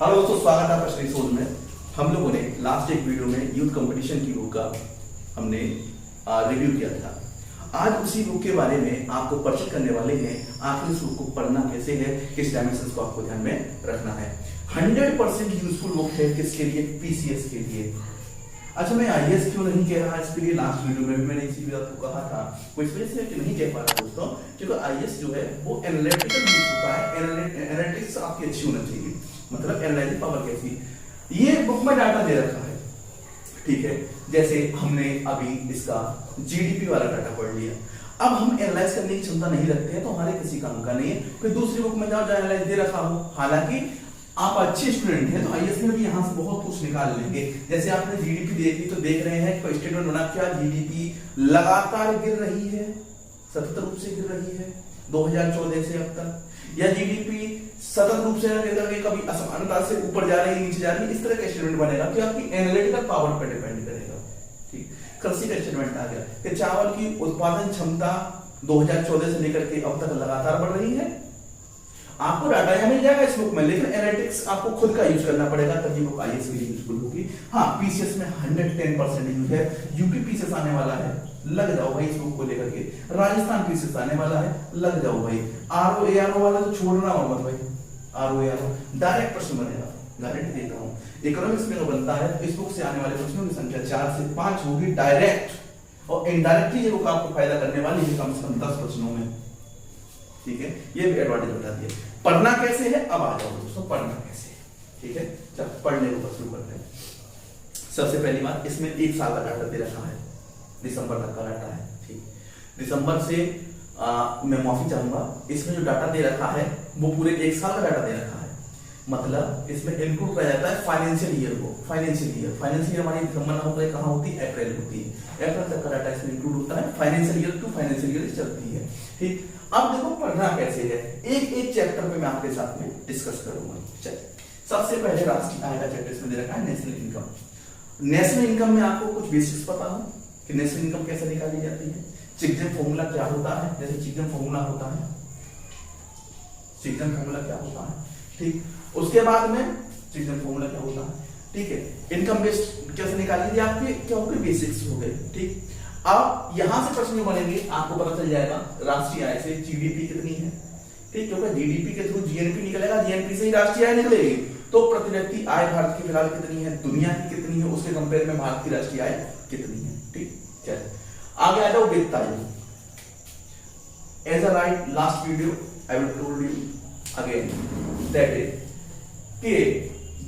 Hello दोस्तों, स्वागत है आपका स्टडी सोल में। हम लोगों ने लास्ट एक वीडियो में यूथ कंपटीशन की बुक का हमने रिव्यू किया था। आज उसी बुक के बारे में आपको परिचित करने वाले हैं। आखिर इस बुक को पढ़ना कैसे है, किस डायमेंशंस को आपको ध्यान में रखना है। 100% यूजफुल बुक है किसके लिए? पीसीएस के लिए। अच्छा, मैं आईएएस क्यों नहीं कह रहा इसके लिए लास्ट वीडियो में भी मैंने इसी बात को कहा था। वो इस वजह से कि नहीं कह पा रहा दोस्तों, क्योंकि आईएएस जो है वो एनालिटिकल यूज होता है। एनालिटिक्स आपकी अच्छी होना चाहिए, मतलब एनालाइजिंग पावर कैसी। ये बुक में डाटा दे रखा है, ठीक है। जैसे हमने अभी इसका जीडीपी वाला डाटा पढ़ लिया। अब हम एनालाइज करने की क्षमता नहीं रखते हैं तो हमारे किसी काम का नहीं है। फिर दूसरी बुक में जाओ जहां एनालाइज दे रखा हो। हालांकि आप अच्छे स्टूडेंट हैं तो आईएएस में भी यहां से बहुत कुछ निकाल लेंगे। जैसे आपने जीडीपी देखी तो देख रहे हैं कोई स्टेटमेंट बना, क्या जीडीपी लगातार गिर रही है, सतत रूप से गिर रही है 2014 से अब तक, या जीडीपी सतत रूप से कभी असमानता से ऊपर जा रही है, नीचे जा रही है। इस तरह का स्टेटमेंट बनेगा कि आपकी एनालिटिकल पावर पर डिपेंड करेगा। ठीक, कृषि का स्टेटमेंट आ गया कि चावल की उत्पादन क्षमता 2014 से लेकर के अब तक लगातार बढ़ रही है। आपको डाटा यहां मिल जाएगा इस बुक में, लेकिन एनालिटिक्स आपको खुद का यूज करना पड़ेगा, तभी बुक आईएएस के लिए यूजफुल होगी। हाँ, पीसीएस में 110% यूज है। यूपी पीसीएस आने वाला है, लग जाओ भाई इस बुक को लेकर के। राजस्थान पीसीएस आने वाला है, लग जाओ भाई। आरओ एआरओ वाला तो छोड़ना और मत भाई। आरओ एआरओ डायरेक्ट प्रश्न बनेगा, गारंटी देता हूं। इकोनॉमिक्स में बनता है तो इस बुक से आने वाले प्रश्नों की संख्या 4 से 5 होगी डायरेक्ट, और इनडायरेक्टली ये बुक आपको फायदा करने वाली है कम से कम 10 प्रश्नों में। ठीक है, ये भी एडवांटेज बता दिया। पढ़ना कैसे है अब आ जाओ दोस्तों, पढ़ना कैसे है। ठीक है, चल पढ़ने को शुरू करते हैं। सबसे पहली बात, इसमें 1 साल का डाटा दे रखा है, दिसंबर तक का डाटा है। ठीक, दिसंबर से मैं माफी चाहूंगा, इसमें जो डाटा दे रखा है वो पूरे 1 साल का डाटा दे रखा है। मतलब इसमें इंक्लूड किया जाता है फाइनेंशियल ईयर को। फाइनेंशियल ईयर हमारी दिसंबर ना होकर कहां होती है? अप्रैल होती है। अप्रैल तक का डाटा इसमें इंक्लूड होता है। Financial year to financial year चलती है। ठीक, अब देखो पढ़ना कैसे है, एक एक चैप्टर पे मैं आपके साथ में डिस्कस करूंगा। चलिए, सबसे पहले राष्ट्रीय आय का चैप्टर इसमें दे रखा है, नेशनल इनकम। नेशनल इनकम में आपको कुछ बेसिक्स पता हो कि नेशनल इनकम कैसे निकाली जाती है, चिकजन फॉर्मूला क्या होता है। जैसे चिकजन फॉर्मूला होता है, चिकजन फॉर्मूला क्या होता है। ठीक, उसके बाद में चिकजन फॉर्मूला क्या होता है। ठीक है, इनकम बेस्ड कैसे निकाली, आपके क्या हो गए? बेसिक्स हो गए। ठीक, अब यहां से प्रश्न बनेंगे, आपको पता चल जाएगा राष्ट्रीय आय से जीडीपी कितनी है। ठीक, क्योंकि जीडीपी के थ्रू जीएनपी निकलेगा, जीएनपी से ही राष्ट्रीय आय निकलेगी। तो प्रति व्यक्ति आय भारत की फिलहाल कितनी है, दुनिया की कितनी है, उसके कंपेयर में भारत की राष्ट्रीय आय कितनी है। ठीक, चलिए आगे आ जाओ। वित्त आयोग, as a right last video I will told you again that is कि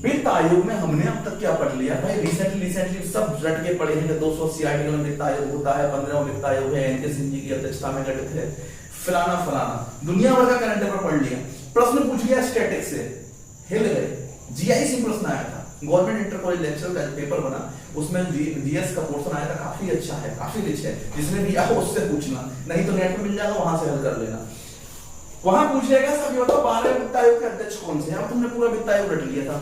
वित्त आयोग में हमने अब तक क्या पढ़ लिया भाई? रिसेंटली सब रट के पढ़े हैं कि 280 आर्टिकल में वित्त आयोग होता है, 15वां वित्त आयोग है, एनके सिंह जी की अध्यक्षता में गठित है, फलाना दुनिया भर का करंट अफेयर पढ़ लिया। प्रश्न पूछ लिया स्टैटिक्स से, हिल गए। जीआई से प्रश्न आया था, गवर्नमेंट इंटर कॉलेज लेक्चर का पेपर बना, उसमें जीएस का पोर्शन आया था, काफी अच्छा है, काफी रिच है। जिसने भी आओ उससे पूछना, नहीं तो नेट पे मिल जाएगा, वहां से हल कर लेना। वहां पूछेगा सब ये बताओ 12 वित्त आयोग के अध्यक्ष कौन से हैं। अब तुमने पूरा वित्त आयोग रट लिया था,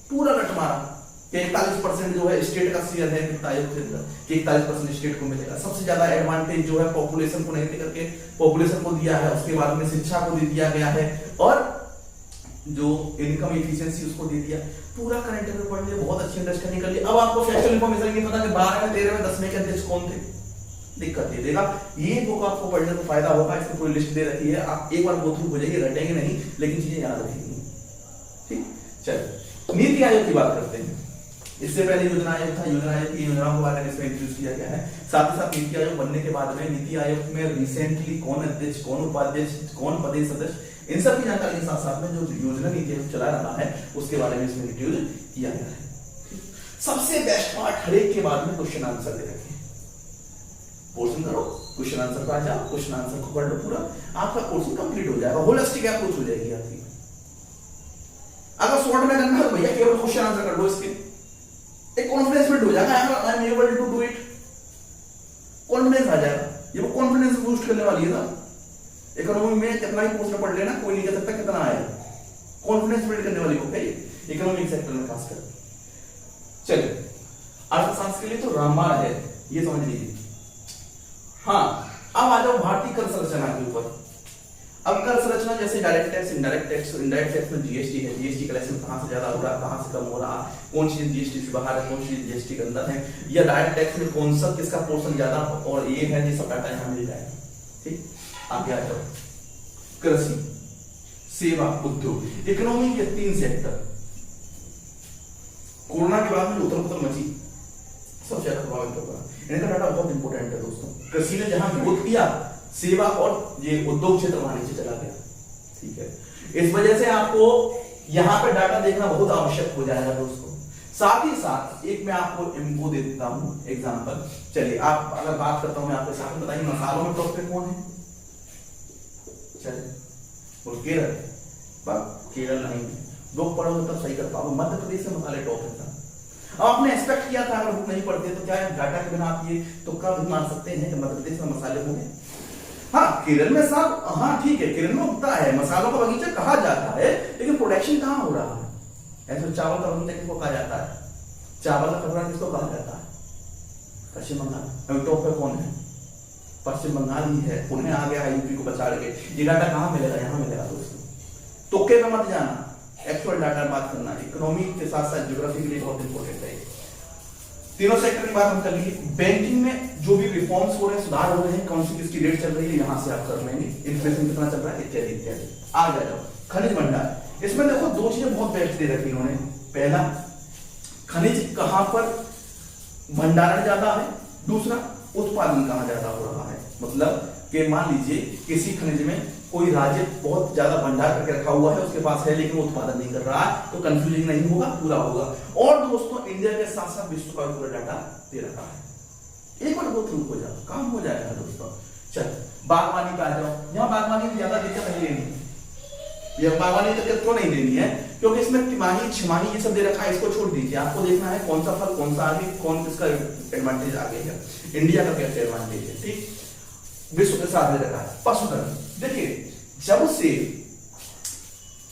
पूरा रट मारा कि 41% जो है स्टेट का शेयर है वित्त आयोग के अंदर, कि 41% स्टेट को मिलेगा। सबसे ज्यादा एडवांटेज जो है पॉपुलेशन को नहीं लेकर के पॉपुलेशन को दिया है, उसके बाद में शिक्षा को दे दिया गया है, और जो इनकम एफिशिएंसी उसको दे दिया। पूरा करंट अफेयर पढ़ लिया, बहुत अच्छी अंडरस्टैंडिंग कर ली। अब आपको फैक्चुअल इंफॉर्मेशन नहीं पता कि 12 में 13 में 10 में के अध्यक्ष कौन थे, दिक्कत ये देगा। ये बुक आपको पढ़ने को फायदा होगा, इसमें पूरी लिस्ट दे रखी है, आप एक बार गो थ्रू हो जाएगी, रटेंगे नहीं लेकिन चीजें याद रहेंगी। ठीक, चलिए नीति आयोग की बात करते हैं। इससे पहले योजना आयोग था, योजना आयोग की योजनाओं के बारे में इसमें इंट्रोड्यूस किया गया है। साथ ही साथ नीति आयोग बनने के बाद में नीति आयोग में रिसेंटली कौन अध्यक्ष, कौन उपाध्यक्ष, कौन प्रदेश सदस्य, इन सब की जानकारी के साथ साथ में जो योजना नीति आयोग चला रहा है उसके बारे में इसमें इंट्रोड्यूस किया गया है। सबसे बेस्ट पार्ट, हर एक के बाद में क्वेश्चन आंसर दे रखे हैं। पोर्शन करो, क्वेश्चन आंसर पर आ जाओ, क्वेश्चन आंसर को पढ़ लो, पूरा आपका पोर्शन कंप्लीट हो जाएगा, होलिस्टिक अप्रोच हो जाएगी आपकी। अगर शॉर्ट में करना है तो भैया केवल क्वेश्चन आंसर कर लो, इसके एक कॉन्फिडेंस बिल्ड हो जाएगा, I am able to do it, confidence आ जाएगा। ये वो कॉन्फिडेंस बूस्ट करने वाली है ना। इकोनॉमी में कितना ही पोस्ट पढ़ लेना, कोई नहीं कह सकता कितना आया, कॉन्फिडेंस बिल्ड करने वाली बुक है इकोनॉमिक सेक्टर में खासकर। चलिए अर्थशास्त्र के लिए तो रामायण है, ये समझ लीजिए। हाँ, अब आ जाओ भारतीय कर संरचना के ऊपर। अब कर संरचना जैसे direct tax, indirect tax, indirect tax में जीएसटी है, जीएसटी कलेक्शन कहाँ से ज्यादा हो रहा है, कहाँ से कम हो रहा है, कौन सी जीएसटी से बाहर है, कौन सी जीएसटी के अंदर है, या डायरेक्ट टैक्स में कौन सा किसका पोर्शन ज्यादा और ये है, ये सब डाटा यहाँ मिल जाएगा। ठीक, आगे आ जाओ। कृषि, सेवा, उद्योग, इकोनॉमी के 3 सेक्टर। कोरोना के बाद में उथल पुथल मची, सबसे ज्यादा प्रभावित होगा। इनका डाटा बहुत इंपॉर्टेंट है दोस्तों। कृषि ने जहां ग्रोथ किया, सेवा और ये उद्योग क्षेत्र वहां नीचे चला गया। ठीक है, इस वजह से आपको यहां पे डाटा देखना बहुत आवश्यक हो जाएगा दोस्तों। साथ ही साथ एक मैं आपको इनको दे देता हूं एग्जांपल। चलिए, आप अगर बात करता हूं मैं आपके साथ, बताइए मसालों में टॉप पे कौन है? चलिए, वो केरल। केरल नहीं, लोग पढ़ोगे तब सही कर पाओगे। मध्य प्रदेश में मसाले टॉप है। अब आपने एक्सपेक्ट किया था, अगर बुक नहीं पढ़ते तो क्या डाटा के बिना आप ये तुक्का भी मान सकते हैं कि मध्य प्रदेश में मसाले होंगे? हाँ, केरल में साहब, हाँ ठीक है, केरल में उगता है, मसालों का बगीचा कहा जाता है, लेकिन प्रोडक्शन कहाँ हो रहा है? ऐसे चावल का बगीचा किसको कहा जाता है? चावल का कटोरा किसको कहा जाता है? पश्चिम बंगाल। अभी टॉप पे कौन है? पश्चिम बंगाल ही है। पुणे आ गया यूपी को बचा के। ये डाटा कहाँ मिलेगा? यहाँ मिलेगा दोस्तों। तुक्के में मत जाना, एक्चुअल डाटा बात करना। इकोनॉमी के साथ साथ ज्योग्राफी के लिए बहुत इंपॉर्टेंट है। तीनों सेक्टर की बात हम कर लीजिए। बैंकिंग में जो भी रिफॉर्म्स हो रहे हैं, सुधार हो रहे हैं, कौन सी किसकी रेट चल रही है, यहां से आप कर लेंगे। इन्फ्लेशन कितना चल रहा है, इत्यादि इत्यादि। आगे जाओ। खनिज भंडार, इसमें देखो 2 चीजें बहुत बेस्ट दे रखी इन्होंने। पहला, खनिज कहां पर भंडारण ज्यादा है, दूसरा उत्पादन कहां ज्यादा हो रहा है। मतलब कि मान लीजिए किसी खनिज में कोई राज्य बहुत ज्यादा भंडार करके रखा हुआ है, उसके पास है लेकिन वो उत्पादन नहीं कर रहा है, तो कंफ्यूजन नहीं होगा, पूरा होगा। और दोस्तों इंडिया के साथ साथ विश्व का पूरा डाटा दे रखा है। एक बार गो थ्रू हो जाओ, काम हो जाएगा दोस्तों। चल, बागवानी पे आ जाओ। यहाँ बागवानी में ज्यादा दिक्कत नहीं लेनी, यह बागवानी दिक्कत क्यों नहीं लेनी है? क्योंकि इसमें तिमाही छिमाही ये सब दे रखा है, इसको छोड़ दीजिए। आपको देखना है कौन सा फल कौन सा आगे, कौन किसका एडवांटेज आगे है, इंडिया का कैसे एडवांटेज है। ठीक, विश्व के साथ दे रखा है। पशुधन, देखिए जब से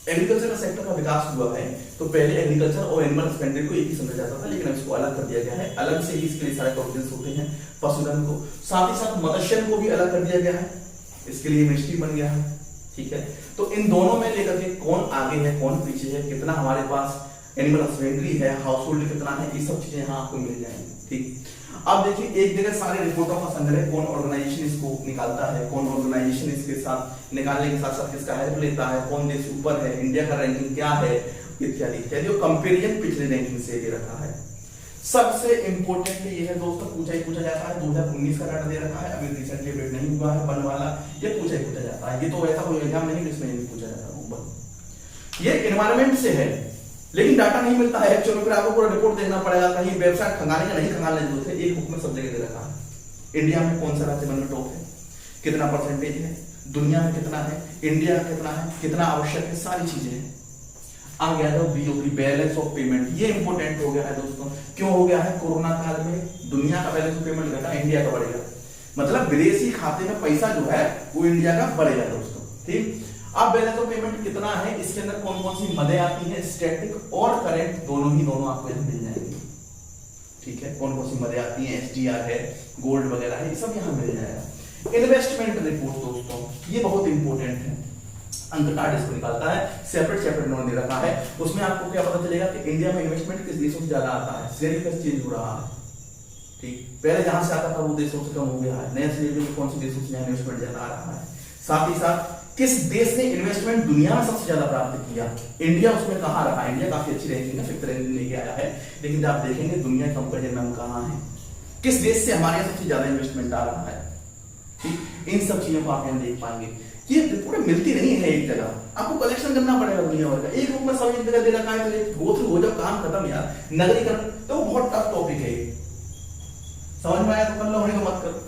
एग्रीकल्चर का सेक्टर का विकास हुआ है, तो पहले एग्रीकल्चर और एनिमल हस्बेंड्री को एक ही समझा जाता था, लेकिन अब इसको अलग कर दिया गया है। अलग से ही इसके लिए सारे प्रोविजंस होते हैं। पशुधन को, साथ ही साथ मत्स्य को भी अलग कर दिया गया है, इसके लिए मिनिस्ट्री बन गया है। ठीक है, तो इन दोनों में लेकर के कौन आगे है कौन पीछे है, कितना हमारे पास एनिमल हस्बेंड्री है, हाउस होल्ड कितना है, ये सब चीजें यहाँ आपको मिल जाएंगी। ठीक, अब देखिए एक जगह सारे रिपोर्टों का संग्रह, कौन ऑर्गेनाइजेशन इसको निकालता है, कौन ऑर्गेनाइजेशन इसके साथ निकालने के साथ साथ किसका हेल्प लेता है, कौन देश ऊपर है, इंडिया का रैंकिंग क्या है, इत्यादि इत्यादि। और कंपेरिजन पिछले रैंकिंग से दे रखा है। सबसे इंपॉर्टेंट ये है दोस्तों, पूछा ही पूछा जाता है। 2019 का डाटा दे रखा है, अभी रिसेंटली अपडेट नहीं हुआ है बनने वाला, ये पूछा ही पूछा जाता है। ये तो ऐसा कोई एग्जाम नहीं जिसमें ये पूछा जाता है। ये एनवायरमेंट से है, लेकिन डाटा नहीं मिलता है एक्चुअल में, फिर आपको पूरा रिपोर्ट देखना पड़ेगा। कहीं वेबसाइट खंगाने का नहीं खंगाने जरूरत है, एक बुक में सब जगह दे रखा है। इंडिया में कौन सा राज्य में टॉप है, कितना परसेंटेज है, दुनिया में कितना है, इंडिया में कितना है, कितना आवश्यक है, सारी चीजें हैं। आ गया था बीओपी, बैलेंस ऑफ पेमेंट। ये इंपॉर्टेंट हो गया है दोस्तों। क्यों हो गया है? कोरोना काल में दुनिया का बैलेंस ऑफ पेमेंट घटा, इंडिया का बढ़ेगा। मतलब विदेशी खाते में पैसा जो है वो इंडिया का बढ़ेगा दोस्तों। ठीक, अब बैलेंस ऑफ पेमेंट कितना है, इसके अंदर कौन कौन सी मदें आती हैं, स्टैटिक और करेंट, दोनों आपको यहाँ मिल जाएंगे। ठीक है, कौन कौन सी मदें आती हैं, एसडीआर है, गोल्ड वगैरह है, ये सब यहाँ मिल जाएगा। इन्वेस्टमेंट रिपोर्ट दोस्तों, ये बहुत इंपॉर्टेंट है। अंक कार्ड इसको निकालता है, सेपरेट नोट दे रखा है। उसमें आपको क्या पता चलेगा कि इंडिया में इन्वेस्टमेंट किस देशों से ज्यादा आता है, श्रेणी कैसे चेंज हो रहा है। ठीक, पहले जहां से आता था वो देशों से कम हो गया है, नए श्रेणी में कौन से देशों से इन्वेस्टमेंट ज्यादा आ रहा है। साथ ही साथ किस देश ने इन्वेस्टमेंट दुनिया में सबसे ज्यादा प्राप्त किया, इंडिया उसमें कहां रहा। इंडिया काफी अच्छी रैंकिंग है, 5th रैंकिंग लेके आया है, लेकिन जब आप देखेंगे दुनिया कंपेरिजन में हम कहां हैं, किस देश से हमारे सबसे ज्यादा इन्वेस्टमेंट आ रहा है। ठीक, इन सब चीजों को आप यहाँ देख पाएंगे। ये रिपोर्ट मिलती नहीं है एक जगह, आपको कलेक्शन करना पड़ेगा दुनिया भर का। एक बुक में सब एक जगह दे रखा है, तो गो थ्रू हो जाओ, काम खत्म यार। नगरीकरण तो बहुत टफ टॉपिक है, समझ में आया तो कर लो, नहीं तो मत करो।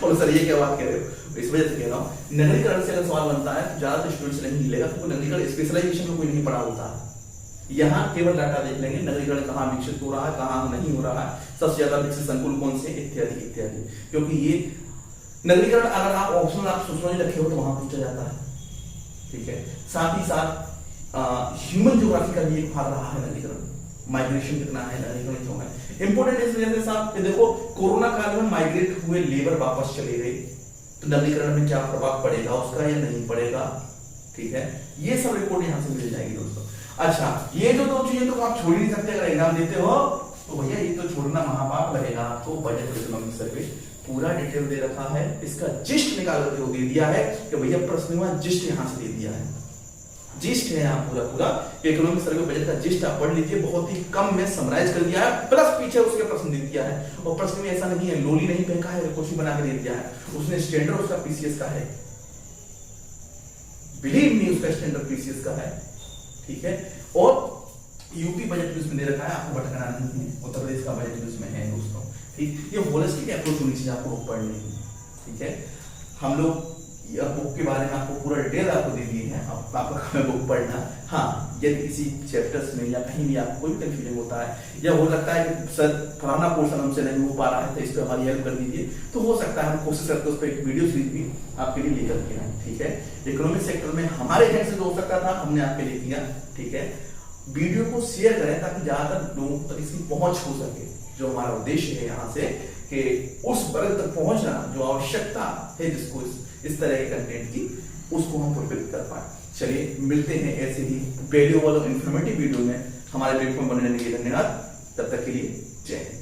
और सर ये क्या बात कह रहे हो? इस वजह से कह रहा हूँ, नगरीकरण से अगर सवाल बनता है तो ज्यादा स्टूडेंट्स नहीं मिलेगा, क्योंकि नगरीकरण स्पेशलाइजेशन में कोई नहीं पढ़ा होता है। यहाँ केवल डाटा देख लेंगे, नगरीकरण कहाँ विकसित हो रहा है, कहाँ नहीं हो रहा है, सबसे ज्यादा विकसित संकुल कौन से, इत्यादि इत्यादि। क्योंकि ये नगरीकरण अगर आप ऑप्शनल आप सोचने रखे हो तो वहां पूछा जाता है। ठीक है, साथ ही साथ ह्यूमन ज्योग्राफी का भी एक भाग रहा है नगरीकरण। माइग्रेशन कितना है, नगरीकरण क्यों है इंपॉर्टेंट, इस वजह से साहब देखो कोरोना काल में माइग्रेट हुए लेबर वापस चले गए। तो नवीकरण में क्या प्रभाव पड़ेगा उसका या नहीं पड़ेगा, ठीक है। ये सब रिपोर्ट यहाँ से मिल जाएगी दोस्तों। अच्छा, ये जो 2 चीजें तो आप छोड़ ही नहीं सकते, अगर एग्जाम देते हो तो भैया ये तो छोड़ना महापाप लगेगा आपको। बजट इकोनॉमिक सर्वे पूरा डिटेल दे रखा है, इसका जिस्ट निकाल करके दे दिया है कि भैया प्रश्न में जिस्ट यहां से दे दिया है, जिस्ट है यहाँ पूरा इकोनॉमिक सर्वे बजट का जिस्ट आप पढ़ लीजिए, बहुत ही कम में समराइज कर दिया है, प्लस पीछे उसके प्रश्न दे दिया है। और प्रश्न में ऐसा नहीं है लोली नहीं फेंका है, क्वेश्चन बना के दे दिया है, उसने स्टैंडर्ड उसका पीसीएस का है, बिलीव मी उसका स्टैंडर्ड पीसीएस का है, ठीक है। और यूपी बजट भी उसमें दे रखा है, आपको भटकना नहीं है, उत्तर प्रदेश का बजट भी उसमें है दोस्तों, ठीक। ये होलिस्टिक अप्रोच होनी चाहिए आपको बुक पढ़ने की, ठीक है। हम लोग बुक के बारे में आपको पूरा डिटेल आपको दे दिए हैं, अब आपका काम है बुक पढ़ना। हाँ, यदि किसी चैप्टर्स में या कहीं भी आपको कोई कंफ्यूजन होता है या हो लगता है कि सर फलाना पोर्शन हमसे नहीं हो पा रहा है तो इस पर हमारी हेल्प कर दीजिए, तो हो सकता है हम कोशिश करते उस पर एक वीडियो सीरीज भी आपके लिए लेकर के आए, ठीक है। इकोनॉमिक सेक्टर में हमारे हैंड से जो हो सकता था हमने आपके लिए किया, ठीक है। वीडियो को शेयर करें ताकि ज्यादातर लोगों तक इसकी पहुंच हो सके, जो हमारा उद्देश्य है यहाँ से कि उस वर्ग तक पहुंचना जो आवश्यकता है जिसको इस तरह के कंटेंट की, उसको हम फुलफिल कर पाए। चलिए मिलते हैं ऐसे ही वैल्यूएबल और इन्फॉर्मेटिव वीडियो में, हमारे प्लेटफॉर्म बनने के लिए धन्यवाद, तब तक के लिए जय हिंद।